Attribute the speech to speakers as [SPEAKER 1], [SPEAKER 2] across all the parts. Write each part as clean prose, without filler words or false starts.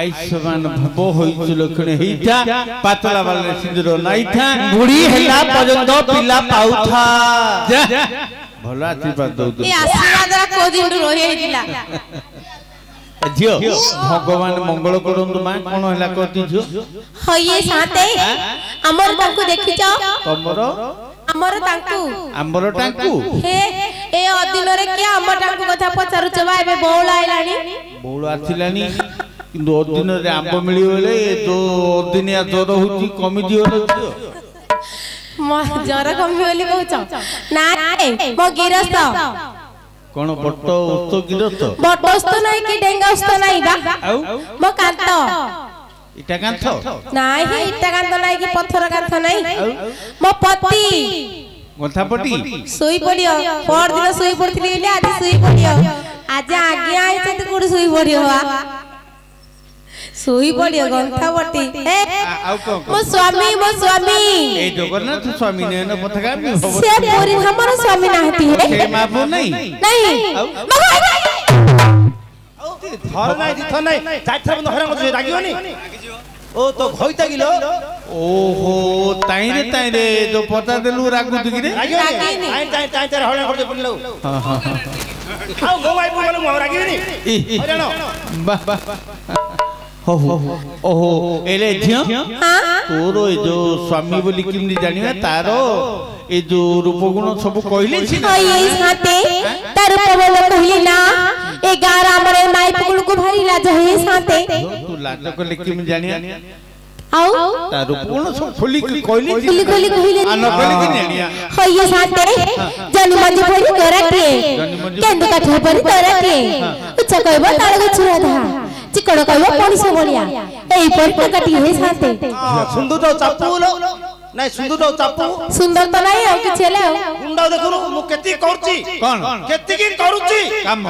[SPEAKER 1] आयुष्मान भव होइछु लखणे हेइथा पातला वाले सिंदूर नाइथा बुढ़ी हैला पर्यंत पिला पाउथा भला आशीर्वाद दउ
[SPEAKER 2] ए आशीर्वाद को दिन रहि हेइला
[SPEAKER 1] झियो भगवान मंगल करंतु मा कोन हैला करती झियो
[SPEAKER 2] हये साथे हमर तांको देखि छ
[SPEAKER 1] तमरो हमर टांकू
[SPEAKER 2] हे ए अदिन रे के हमर टांकू कथा पचारु छबा एबे बौला आइलानी
[SPEAKER 1] बौला आथिलानी किंतु अदिन रे आंब मिली होले तो अदिनिया जर होची कमी दियो न
[SPEAKER 2] म जर कमी होली कहू छ ना मो गिरस्त
[SPEAKER 1] कोन बट्टो उस्तो गिरस्त
[SPEAKER 2] बट्टोस्त नाही कि डेंगास्त नाही बा मो कांत
[SPEAKER 1] इटा कांथ
[SPEAKER 2] नाही हे इटा कांथ नाही कि पत्थर कांथ नाही मो पति
[SPEAKER 1] गंथापटी
[SPEAKER 2] सोई पडियो पर दिन सोई पडथिली ले आज सोई पडियो आज आगे आइছে त कोड सोई पडियो बा सोई पडियो गंथापटी ए मो स्वामी
[SPEAKER 1] ए जगन्नाथ स्वामी ने न पथगामी
[SPEAKER 2] से पूरी हमर स्वामी नाहती है
[SPEAKER 1] हे माबो नहीं
[SPEAKER 3] थर नाही दिथ नाही चाइथर बंद हरा मत रागियोनी ओ तो घोइता गिलो
[SPEAKER 1] ओहो ताइरे जो पता देलु रागु दिगिरे
[SPEAKER 3] रागियोनी ताइ ताइ हरा कर दे पड़लो हां हां आओ गोवाई बोले मो रागियोनी हरानो
[SPEAKER 1] वाह ओहो एले झियो तोरो ए जो स्वामी बोली किमनी जानिबा तारो ए जो रूप गुण सब कहले छी ना
[SPEAKER 2] ये साथे तार रूप बोले कहली ना ए गारा हमरे माई पकुल को भारी लाज है साथे
[SPEAKER 1] तू लाज को लिखी में जानिया
[SPEAKER 2] आओ
[SPEAKER 1] तार रूप गुण सब खोली कहले
[SPEAKER 2] खोली कहले
[SPEAKER 1] आ न कहले कि जानिया
[SPEAKER 2] ये साथे जन्म मंज भरी करके केंदु का ठोपरी करके उच्च कहबो तार गछुरा धा चिकड़ कहबो पणिस बोलिया एई पर टकटी है साथे
[SPEAKER 3] सुंदर तो चापूलो नहीं सुंदर तो चापू
[SPEAKER 2] सुंदर तो नहीं हो कि छेले हो
[SPEAKER 3] गुंडा देखो मु केती करची
[SPEAKER 1] कोन
[SPEAKER 3] केती की करूची
[SPEAKER 1] काम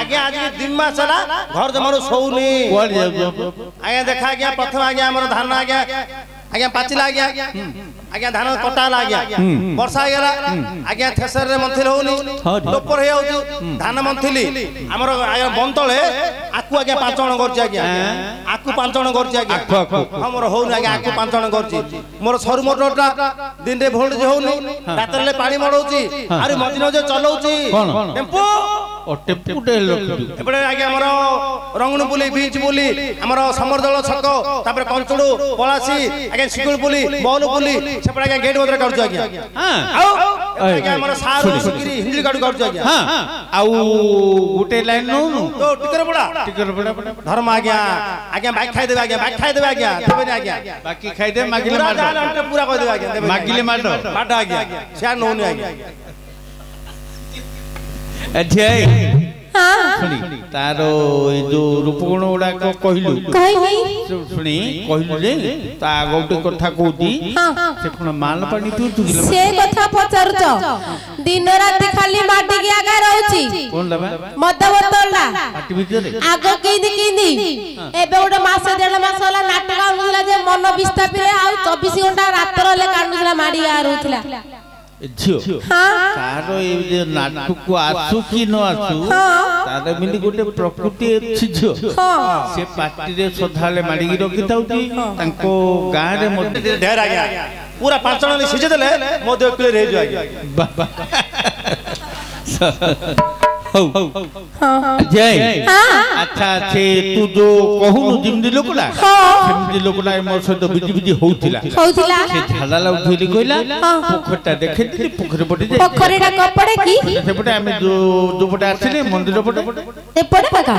[SPEAKER 3] आगे आज दिन मास चला घर जमारो सोउनी
[SPEAKER 1] कोड जाऊ
[SPEAKER 3] आगे देखा गया प्रथम आगे हमर धान आगे आगे पाचिला आगे आगे धान कटा लागे वर्षा गेला आगे थेसर रे मंथिल होनी टोपर हे होची धान मंथिली हमर आगे बंतळे आकु आगे पांच जण करची आगे आकु पांच जण करची आगे हमर होनी आगे आकु पांच जण करची मोर सरू मोटरटा दिन रे भोल्ट जे होनी रातले पानी मडौची आरे मदिनो जे चलौची टेम्पो ओ टेम्पो टे लखदु एपडे आगे हमर रंगणु पुली बीच पुली हमर समरदल छक तापर कंचुडू पलासी आगे सिकुल पुली बौल पुली सेपडे आगे गेट बदर करछु आगे हां आउ आगे हमर सारू सुकिरी हिंदी गाडू करछु आगे हां
[SPEAKER 1] आउ गुटे लाइन नो
[SPEAKER 3] तो टिकर पड़ा धर्म आगे आगे बाइक खाइ देबे आगे बाइक खाइ देबे आगे देबे आगे
[SPEAKER 1] बाकी खाइ दे मागिले मार
[SPEAKER 3] पूरा कह देबे आगे
[SPEAKER 1] मागिले मार
[SPEAKER 3] आगे से नोनी आगे
[SPEAKER 1] अच्छा
[SPEAKER 2] हां
[SPEAKER 1] सुनी तारो ए जो रूपगुण उडा को कहिलु सुनी कहिलु जे ता गोटे कथा कहूती से कोन माल पानी तू चुगिला
[SPEAKER 2] से कथा पचारछ दिन रात खाली माटी के आगा रहउची
[SPEAKER 1] कोन लबा
[SPEAKER 2] मद बोतलला
[SPEAKER 1] माटी भीतर
[SPEAKER 2] आगो किंदी एबे ओडे मास डेढ़ मास होला नाटक आउला जे मन विस्थापित आ 24 घंटा रात रहले कांडुला माडी आ रहउथिला
[SPEAKER 1] झियो तारो ए जे नाटक को आसु की न आसु तारे मिली गोटे प्रकृति अछि झियो से पार्टी रे सधाले माडी की रखि ताउती तांको गां रे मध्य
[SPEAKER 3] ढेर आ गया पूरा पांच जण सिजे देले मध्य क्लियर हे जो
[SPEAKER 1] जय अच्छा छे तू जो कहू जिमदी लोकला जिमदी लोकला मोर सहित बिजी बिजी होउतिला से झालाला उठेली कइला पोखरटा देखैतिली पोखर पटे जे
[SPEAKER 2] पोखरटा कपड़े की
[SPEAKER 1] सेपटे आमे जो पटे आथिले मंदिर पटे
[SPEAKER 2] एपटे का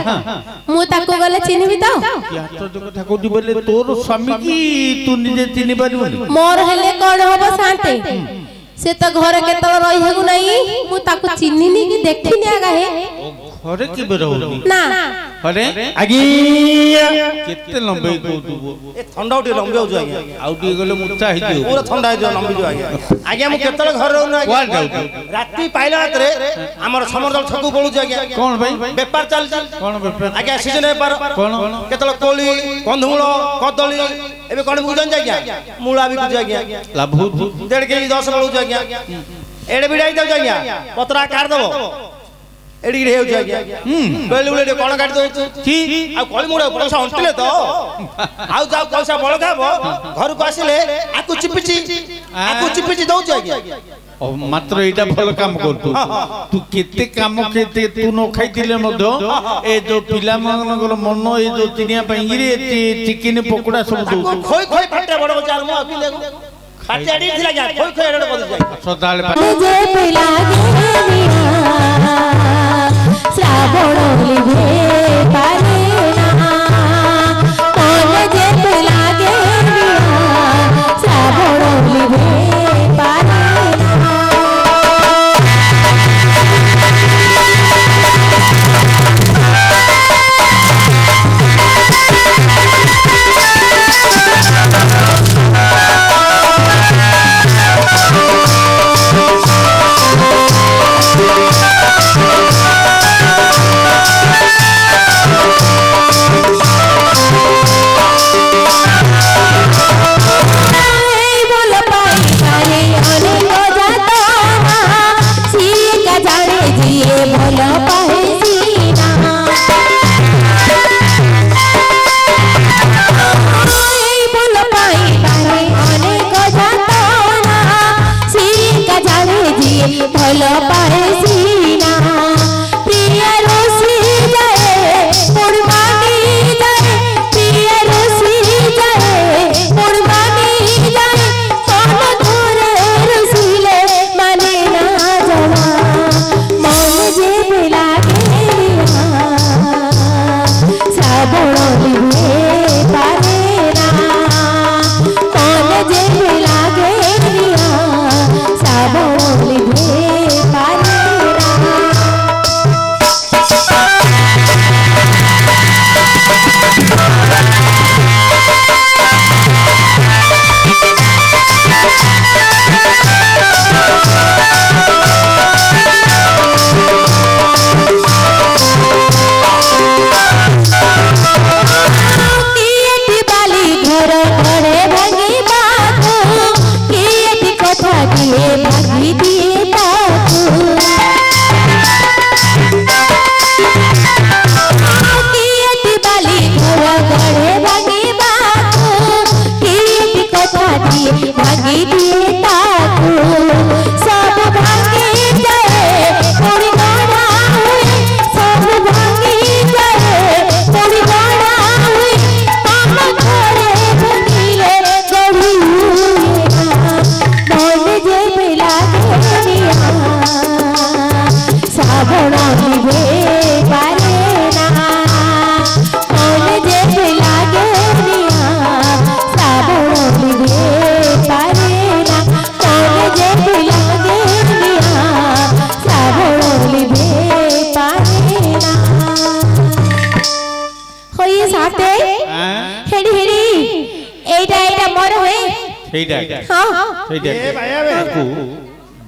[SPEAKER 2] मु ताको गले चिन्हिबी त
[SPEAKER 1] या तो जो कथा कोदी बोले तोर स्वामी की तू निजे चिन्हि पारिबनी
[SPEAKER 2] मोर हेले कोन होबो शांति से तो घर के तो रही हेगु नहीं मु ताको चिन्हिनी की देखिनी आगा हे
[SPEAKER 1] घरे के बेरौनी
[SPEAKER 2] ना
[SPEAKER 1] अरे आगी केते लंबे को दुबो
[SPEAKER 3] ए ठंडा उठी लंबे हो जो आगे
[SPEAKER 1] आउ दी गले मुचा हि दियो
[SPEAKER 3] पूरा ठंडा हो जो लंबी जो आगे आगे मु केतले घर रहनु आगे
[SPEAKER 1] वाल जाउ
[SPEAKER 3] राती पाइला रातरे हमर समरदल छकु बोलु आगे
[SPEAKER 1] कोन भाई
[SPEAKER 3] व्यापार चल
[SPEAKER 1] कोन व्यापार
[SPEAKER 3] आगे सीजन व्यापार
[SPEAKER 1] कोन
[SPEAKER 3] केतले कोली कंधमूल कदली एबे कोन बुझन जागे मूला भी बुझ आगे
[SPEAKER 1] लाभ
[SPEAKER 3] 1.5 केजी 10 बोलु आगे एडे बिडाई दो आगे पतरा काट दबो एडी रे हो जाय बेले बेले कोन काट दो की आ कोली मुडा पैसा अंटले तो आउ जाऊ पैसा बळ खाबो घर को आसिले आकु चिपिची दउ जाय
[SPEAKER 1] मात्र एटा भल काम कर तू केते काम केते तू न खाइतिले मधो ए जो पिला मनकर मन ए जो चिनिया पैंगिरे चिकन पकोड़ा सब दउ
[SPEAKER 3] खोई खोई फटे बड़ चार मु अकिले खाटियाडी थिला जा खोई खोई एडे बद जाय
[SPEAKER 1] सदाले
[SPEAKER 2] जे पिला श्रावण लिभे पारे ना कोन जे पिला श्रावण लिभे पारे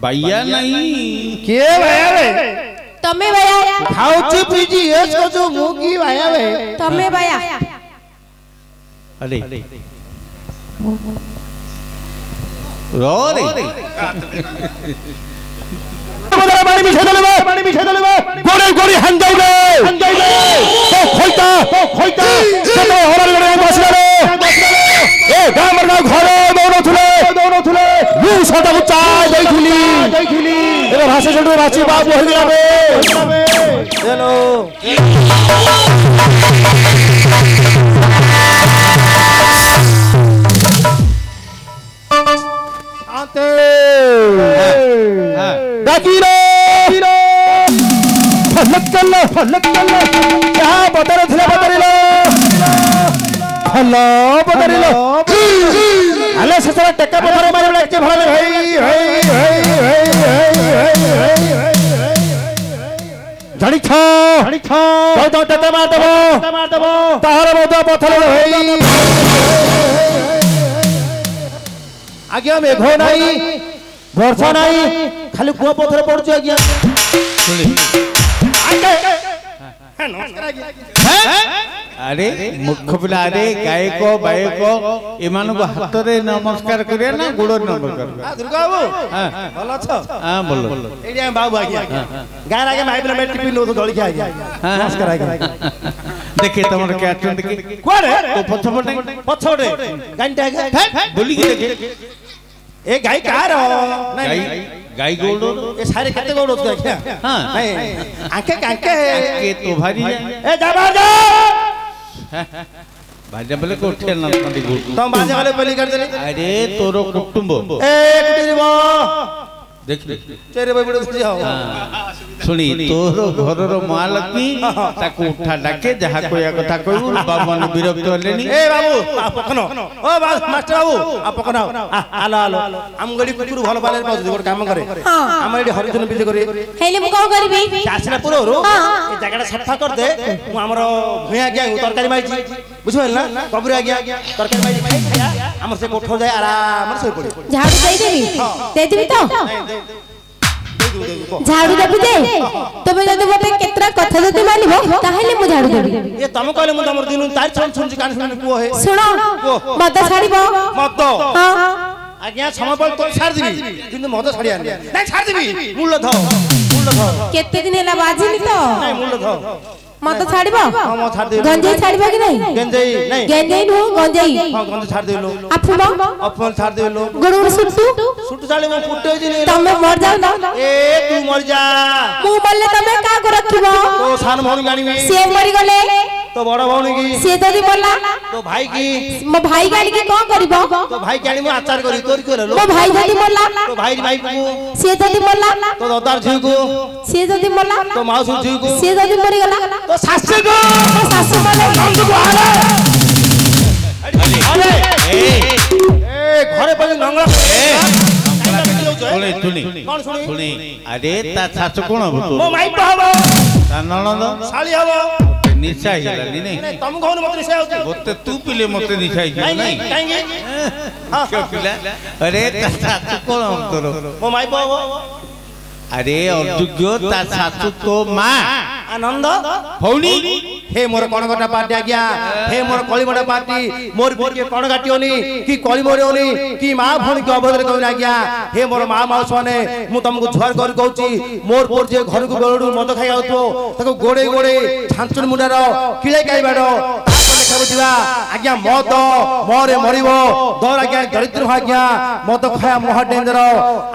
[SPEAKER 1] भैया नहीं
[SPEAKER 3] के भैया रे
[SPEAKER 2] तमे भैया
[SPEAKER 3] खाउची पीजी एस को जो मुगी भैया रे
[SPEAKER 2] तमे भैया
[SPEAKER 1] अरे रो रे
[SPEAKER 3] पानी मिठे दले गोरे गोरे हंजाइले तो खोइता तो हरल गरे बसले ए गामर ना घरे दौनो थुले यू सदा उचाय देखिली ए भाषा छडो राची बाप हो गया बे चलो आते डाकीरो फलक चल क्या बतरिलो हलो बतरिलो अले ससरा टक्का पथर मारे लागते भले झड़ी छो तो टक्का मार देबो तार बोदा पथर आज्ञा मेघो नाही वर्षा नाही खाली कुआ पथर पड़छ आज्ञा नमस्कार आज्ञा
[SPEAKER 1] अरे मूर्ख पिला अरे गायक बायक एमान को हाथ रे नमस्कार करिया ना गोड़ नमस्कार
[SPEAKER 3] दुर्गा बाबू भल अछ
[SPEAKER 1] हां बोलो
[SPEAKER 3] एडी हम बाबू आज्ञा गार आगे माइबला में टिफिन लो जळी के आज्ञा नमस्कार आज्ञा
[SPEAKER 1] देखे तमर के आचन देखे
[SPEAKER 3] कोरे
[SPEAKER 1] तो पछपटे
[SPEAKER 3] गांटा
[SPEAKER 1] बोली के देखे
[SPEAKER 3] ए गाय कार
[SPEAKER 1] गाय गाय गोड़
[SPEAKER 3] ए सारे कते गोड़ होत क्या हां नहीं आंखे कांके
[SPEAKER 1] के तो भारी
[SPEAKER 3] ए जाबा जा
[SPEAKER 1] भाजा बोले को उठे ना तंदी गोड़
[SPEAKER 3] तुम बाजे वाले बलि कर देले
[SPEAKER 1] अरे तोरो कुटुंब
[SPEAKER 3] ए कुटुंब
[SPEAKER 1] देख
[SPEAKER 3] तेरे भाई बड़े खुशी हो
[SPEAKER 1] सुनी तोरो घरर महालक्ष्मी ताको उठा डाके जहा कोया कथा कहू बाबन विरक्त होलेनी
[SPEAKER 3] ए बाबू पखनो ओ मास्टर बाबू पखनो आलो आलो हम गडी कुकुर भल पाले पाउ गोर काम करे हम एडी हरिजन बिजे करे
[SPEAKER 2] हेले मु का करबी
[SPEAKER 3] आसना पुरो रो ए जगड़ा सफा कर दे मु हमरो भुया गया तरकारी माइची बुझल ना कबुरा गया तरकारी माइची खाया हमर से कोठो जाय आराम से पड़े
[SPEAKER 2] झाड़ू दे देबी तो झाड़ू देबी दे तबे जदि मते केतरा कथा जदि मानिबो ताहेले मु झाड़ू देबी
[SPEAKER 3] ए तम कहले मु तमर दिनु तार छन छन कान सुन को हे
[SPEAKER 2] सुनो मत छाड़ीबो
[SPEAKER 3] मत हां आज्ञा समपल तो छाड़ देबी किंतु मत छाड़ी आनी नहीं छाड़ देबी मूल ध
[SPEAKER 2] केते दिन हेला बाजिनी तो
[SPEAKER 3] नहीं मूल ध
[SPEAKER 2] मत छाड़ीबो
[SPEAKER 3] हां मत छाड़ दे
[SPEAKER 2] गंजेई छाड़ीबो कि नहीं
[SPEAKER 3] गंजेई नहीं
[SPEAKER 2] गंजेई नु गंजेई
[SPEAKER 3] हां गंजेई छाड़ देलो
[SPEAKER 2] अफुल
[SPEAKER 3] छाड़ देलो
[SPEAKER 2] गुड़गुड़ सुट्टू
[SPEAKER 3] छाड़े मो फुटे जे
[SPEAKER 2] तमे मर जाओ ना
[SPEAKER 3] ए तू मर जा
[SPEAKER 2] मु मरले तमे का को रखिबो
[SPEAKER 3] तो सान भौणी गाणीबी
[SPEAKER 2] से मरि गले
[SPEAKER 3] तो बड़ भौणी की
[SPEAKER 2] से जदी मरला
[SPEAKER 3] तो भाई की
[SPEAKER 2] मो भाई गाली के कोन करबो
[SPEAKER 3] तो भाई गाणी मो आचार करी तोर को लो
[SPEAKER 2] मो भाई जदी मरला
[SPEAKER 3] तो भाई भाई को
[SPEAKER 2] से जदी मरला
[SPEAKER 3] तो दादार झी को
[SPEAKER 2] से जदी मरला
[SPEAKER 3] तो माउस झी को
[SPEAKER 2] से जदी मरि गला
[SPEAKER 3] तो सासु को
[SPEAKER 2] सासु मरले नंद को
[SPEAKER 3] अरे ए घरे पर नंगला
[SPEAKER 1] सुनी सुनी
[SPEAKER 3] कौन
[SPEAKER 1] सुनी अरे ता सासु कोन हबो तो
[SPEAKER 3] मो माई हबो
[SPEAKER 1] ता ननद
[SPEAKER 3] साली हबो
[SPEAKER 1] निशा हिला नहीं
[SPEAKER 3] तुम कौन मत निशा होती
[SPEAKER 1] मते तू पिले मते निशा ही नहीं
[SPEAKER 3] काहेंगे
[SPEAKER 1] क्यों पिला अरे ता सासु कोन तोरो
[SPEAKER 3] मो माई हबो
[SPEAKER 1] अरे अयोग्य ता सासु तो मां
[SPEAKER 3] आनंद
[SPEAKER 1] भौणी
[SPEAKER 3] हे मोर कणगटा पार्टी आज्ञा हे मोर कलिमटा पार्टी मोर बिके कण गाटियोनी कि कलिमरे ओनी कि मां भौणी के अभद्र कहू आज्ञा हे मोर मां माउस माने मु तुमको झुआर कर कहूची मोर पोर जे घर को बेलडू मद खाइ आउतो ताको गोडे गोडे छांचुन मुंडार किळे काइबाडो लेखा बुझिबा आज्ञा मद मोरे मरिबो दर आज्ञा दरिद्र आज्ञा मद खाया महा डेंजर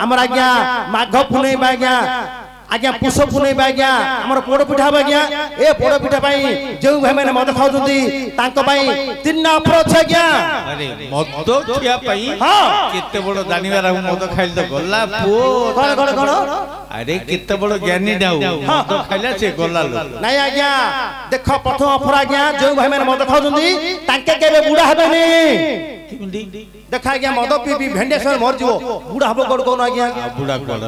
[SPEAKER 3] हमर आज्ञा माघ पुनै आज्ञा आज्ञा पुष पुनै आज्ञा हमर पोड़ पिठा आज्ञा ए पोड़ पिठा पई जेउ भाई माने मद खाउछंती तांको पई तीन अफर छ आज्ञा
[SPEAKER 1] अरे मद खिया पई
[SPEAKER 3] हां
[SPEAKER 1] केते बड़ दानिवार मद खाइल तो गल्ला पो
[SPEAKER 3] कोन
[SPEAKER 1] अरे केते बड़ ज्ञानी डाउ मद खाइला से गल्ला लो
[SPEAKER 3] नहीं आज्ञा देखो प्रथम अफर आज्ञा जेउ भाई माने मद खाउछंती तांके केबे बुढा हेबेनी देखा आज्ञा मद पी पी भेंडेश्वर मर जीवो बुढा हबो कोन कोन आज्ञा
[SPEAKER 1] बुढा कोन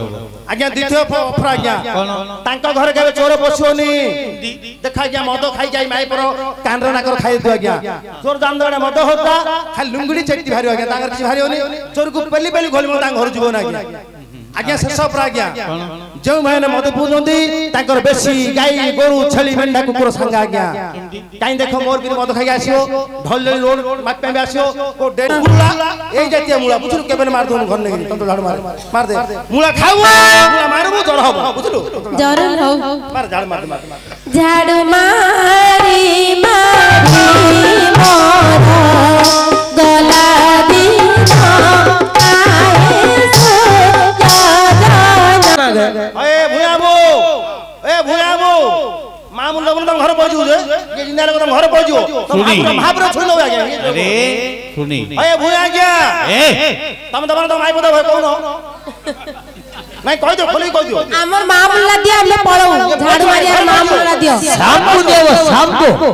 [SPEAKER 3] आज्ञा द्वितीय अफर आज्ञा तांका घर केबे चोर बसियोनी देखा आज्ञा मद खाई जाई माई पर कांडरा नाकर खाई दो आज्ञा चोर जान दणे मद होता खाली लुंगड़ी चेटी भारी आज्ञा तांकर कि भारी होनी चोर को पल्ली पल्ली गोली मो तांग घर जीवो ना आज्ञा आज्ञा शेष अफर आज्ञा जो माने मद पूजंती तांकर बेसी गाई गोरु छेली मेंढा कुकुर संग आज्ञा काई देखो मोर बिन मद खाई आसियो ढलली रोड माप पे आसियो को डेड मुला ए जातिया मुला बुझलु केबे मार दो घर नेगी तंतो झाड़ मार दे मुला खाऊ मुला मारबो जड़ हबो बुझलु
[SPEAKER 2] जड़ हो
[SPEAKER 3] मार झाड़ मार
[SPEAKER 2] झाड़ू मारी मारी मोर गला दिनो
[SPEAKER 3] ए भुयाबो मां मुंडा मुंडा घर पहुंचू जे ये जिंदा लोग घर पहुंचू तो महापुर छोड़ दो आगे
[SPEAKER 1] अरे सुनी
[SPEAKER 3] ए भुया गया
[SPEAKER 1] ए
[SPEAKER 3] तुम दबन तो माई पता भाई कौन नहीं कह दो खोली कह दो
[SPEAKER 2] हमर मां मुल्ला दिया हम पळौ झाड़ू मारी मां मुल्ला दियो
[SPEAKER 4] शाम को देव शाम को